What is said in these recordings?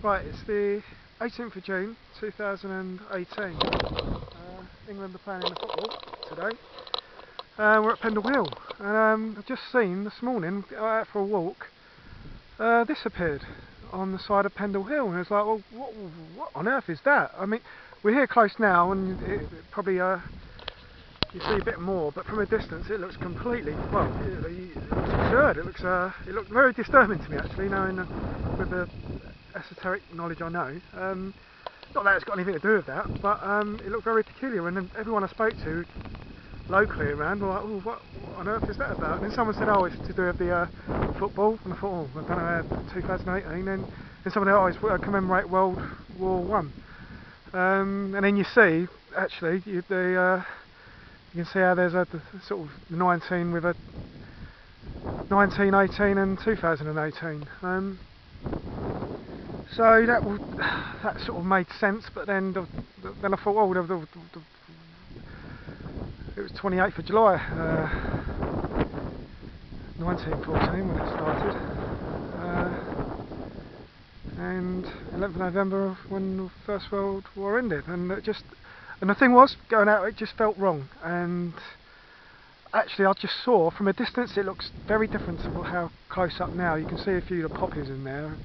Right, it's the 18th of June 2018. England are playing in the football today. We're at Pendle Hill, and I've just seen this morning, out for a walk, this appeared on the side of Pendle Hill, and I was like, well, what on earth is that? I mean, we're here close now, and it probably you see a bit more, but from a distance it looks completely, well, it looks absurd. It looked very disturbing to me, actually, knowing with the esoteric knowledge I know. Not that it's got anything to do with that, but it looked very peculiar, and everyone I spoke to locally around were like, oh, what on earth is that about? And then someone said, oh, it's to do with the football, and I thought, oh, I don't know, 2018, and someone else, oh, it's commemorate World War One. And then you see, actually, you can see how there's a sort of 19 with a 1918 and 2018. So that sort of made sense, but then I thought, oh, it was 28th of July, 1914 when it started, and 11th of November when the First World War ended, and the thing was, going out, it just felt wrong. And actually, I just saw from a distance it looks very different to how close up now. You can see a few of the poppies in there.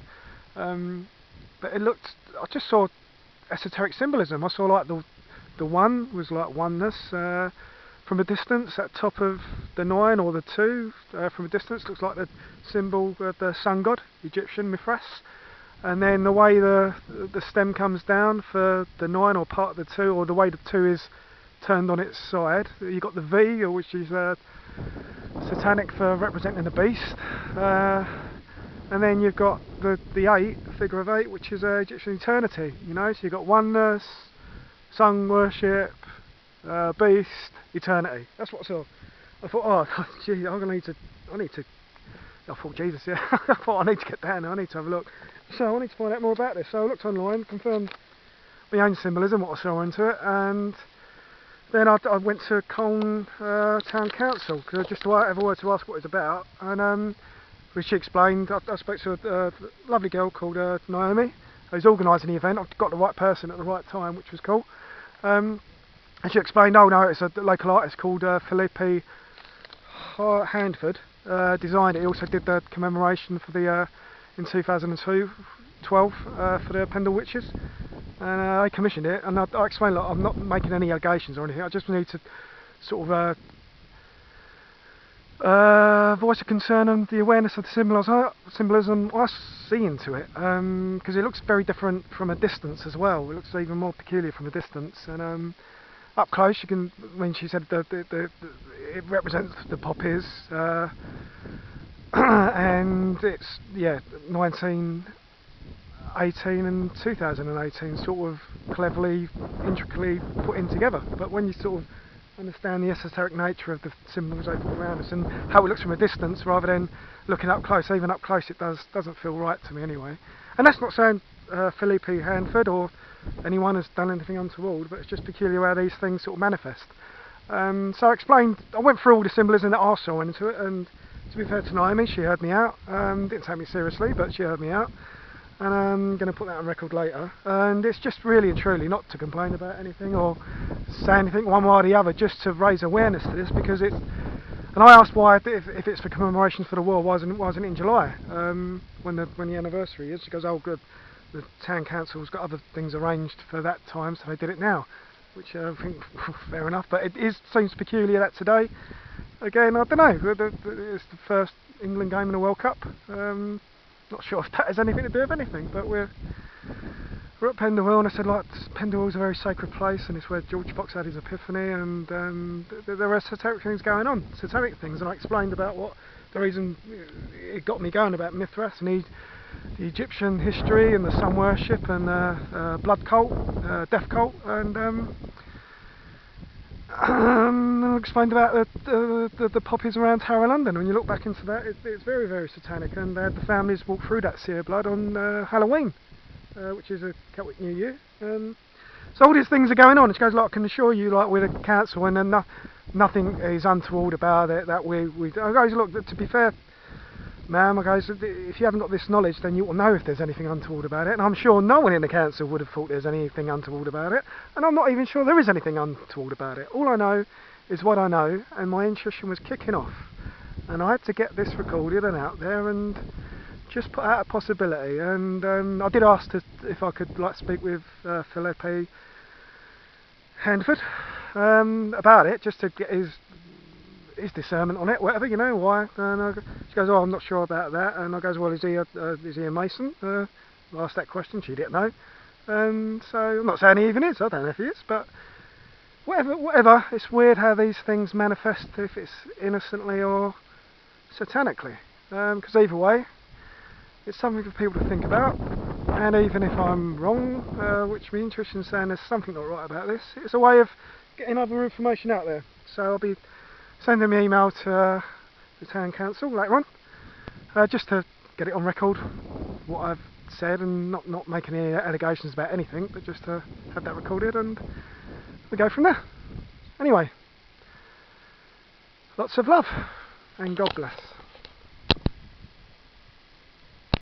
But it looked, I just saw esoteric symbolism. I saw like the one was like oneness from a distance at top of the 9 or the 2 from a distance looks like the symbol of the sun god, Egyptian Mithras. And then the way the stem comes down for the 9 or part of the 2, or the way the 2 is turned on its side, you've got the V, which is satanic for representing the beast. And then you've got the 8, the figure of 8, which is Egyptian eternity, you know, so you've got oneness, sun worship, beast, eternity. That's what I saw. I thought, oh, gee, I thought, Jesus, yeah, I thought I need to get down there, I need to have a look. So I need to find out more about this. So I looked online, confirmed my own symbolism, what I saw into it, and then I went to Colne Town Council, because I just ever wanted to ask what it's about, and which she explained. I spoke to a lovely girl called Naomi, who's organising the event. I've got the right person at the right time, which was cool. And she explained, oh no, it's a local artist called Philippi Handford, designed it. He also did the commemoration for the in 2012 for the Pendle Witches, and I commissioned it. And I explained, look, I'm not making any allegations or anything. I just need to sort of voice of concern and the awareness of the symbolism I see into it, because it looks very different from a distance as well. It looks even more peculiar from a distance, and up close you can, when she said it represents the poppies, and it's, yeah, 1918 and 2018 sort of cleverly, intricately put in together. But when you sort of understand the esoteric nature of the symbols they put around us and how it looks from a distance rather than looking up close, even up close it doesn't feel right to me anyway. And that's not saying Philippi Handford or anyone has done anything untoward, but it's just peculiar how these things sort of manifest. So I explained, I went through all the symbolism that I saw into it, and to be fair to Naomi, she heard me out. Didn't take me seriously, but she heard me out. And I'm going to put that on record later. And it's just really and truly not to complain about anything or say anything one way or the other, just to raise awareness to this, because it's. And I asked why, if it's for commemorations for the war, why isn't it in July when the anniversary is? She goes, oh good, the town council's got other things arranged for that time, so they did it now, which I think fair enough. But it seems peculiar that today. Again, I don't know. It's the first England game in the World Cup. Not sure if that has anything to do with anything, but we're at Pendle Hill, and I said, like, Pendle Hill's a very sacred place, and it's where George Fox had his epiphany, and there are esoteric things going on, satanic things, and I explained about what the reason it got me going about Mithras and the Egyptian history and the sun worship and blood cult, death cult, and I explained about the poppies around Tower London. When you look back into that, it's very, very satanic, and they had the families walk through that sea of blood on Halloween, which is a Celtic New Year. So all these things are going on. She goes, like, I can assure you, like, with the council, and then nothing is untoward about it, that we I goes, look, to be fair, ma'am, I goes, if you haven't got this knowledge, then you will know if there's anything untoward about it. And I'm sure no one in the council would have thought there's anything untoward about it. And I'm not even sure there is anything untoward about it. All I know is what I know, and my intuition was kicking off. And I had to get this recorded and out there and just put out a possibility. And I did ask if I could speak with Philip Handford about it, just to get his discernment on it, whatever, you know, why. And she goes, oh, I'm not sure about that. And I goes, well, is he a Mason? I asked that question, she didn't know. And so I'm not saying he even is, I don't know if he is, but whatever. It's weird how these things manifest, if it's innocently or satanically, because either way, it's something for people to think about. And even if I'm wrong, which my intuition's saying there's something not right about this, it's a way of getting other information out there. So I'll be sending an email to the town council later on, just to get it on record, what I've said, and not making any allegations about anything, but just to have that recorded, and we go from there. Anyway, lots of love, and God bless.